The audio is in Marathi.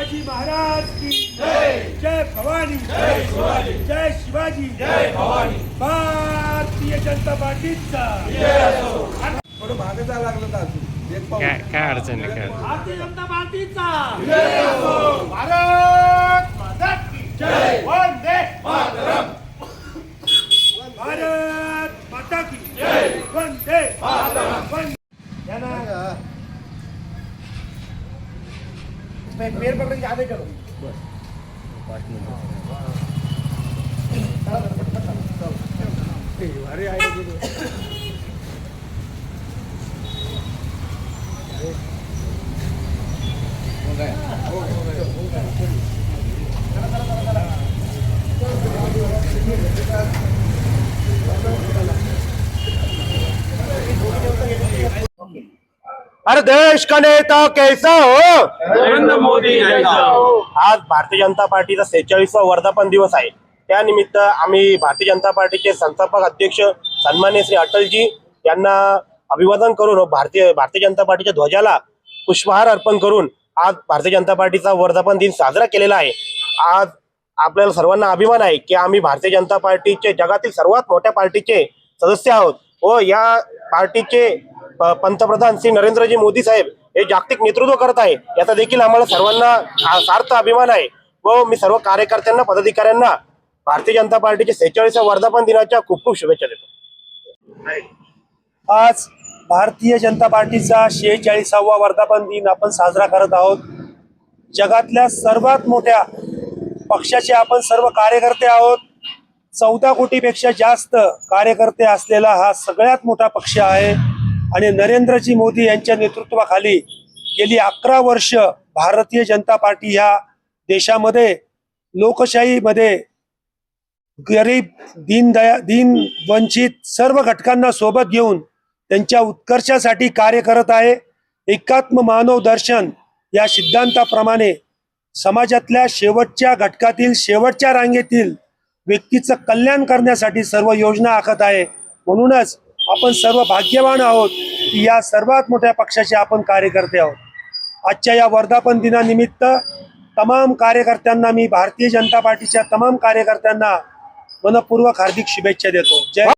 शिवाजी महाराज की जय। जय भवानी, जय शिवाजी, जय शिवाजी, जय भवानी। भारतीय जनता पार्टीचा थोडं मागे जायला लागलं तर काय अडचण नाही काय भारतीय जनता पार्टीचा भारत माता की जय। वंदे मातरम। भारत माता की जय। वंदे मातरम। पेड़ पकड़ के आगे चलो। अरे अरे देश का नेता कैसा हो? नरेंद्र मोदी आज भारतीय जनता पार्टीचा 46वा वर्धापन दिवस आहे। त्यानिमित्त आम्ही भारतीय जनता पार्टीचे संस्थापक अध्यक्ष सन्माननीय श्री अटलजी यांना अभिवादन करून भारतीय जनता पार्टीच्या ध्वजाला पुष्पहार अर्पण करून आज भारतीय जनता पार्टीचा वर्धापन दिन साजरा केलेला आहे। आज आपल्याला सर्वांना अभिमान आहे की आम्ही भारतीय जनता पार्टीचे जगातील सर्वात मोठ्या पार्टीचे सदस्य आहोत व या पार्टीचे पंतप्रधान श्री नरेंद्रजी मोदी साहेब हे जागतिक नेतृत्व करत आहे। याचा देखील आम्हाला सर्वांना सार्थ अभिमान आहे व मी सर्व कार्यकर्त्यांना पदाधिकाऱ्यांना भारतीय जनता पार्टीचे 46व्या वर्धापन दिनाच्या खूप खूप शुभेच्छा देतो। आज भारतीय जनता पार्टीचा 46वा वर्धापन दिन आपण साजरा करत आहोत। जगातल्या सर्वात मोठ्या पक्षाचे आपण सर्व कार्यकर्ते आहोत। 14 कोटीपेक्षा जास्त कार्यकर्ते असलेला हा सगळ्यात मोठा पक्ष आहे आणि नरेंद्रजी मोदी यांच्या नेतृत्वाखाली गेली 11 वर्ष भारतीय जनता पार्टी ह्या देशामध्ये लोकशाहीमध्ये गरीब दीन वंचित सर्व घटकांना सोबत घेऊन त्यांच्या उत्कर्षासाठी कार्य करत आहे। एकात्म मानव दर्शन या सिद्धांताप्रमाणे समाजातल्या शेवटच्या घटकातील शेवटच्या रांगेतील व्यक्तीचं कल्याण करण्यासाठी सर्व योजना आखत आहे। म्हणूनच आपण सर्व भाग्यवान आहोत की या सर्वात मोठ्या पक्षाचे आपण कार्यकर्ते आहोत। आजच्या या वर्धापन दिनानिमित्त तमाम कार्यकर्त्यांना मी भारतीय जनता पार्टीच्या तमाम कार्यकर्त्यांना मनपूर्वक हार्दिक शुभेच्छा देतो। जय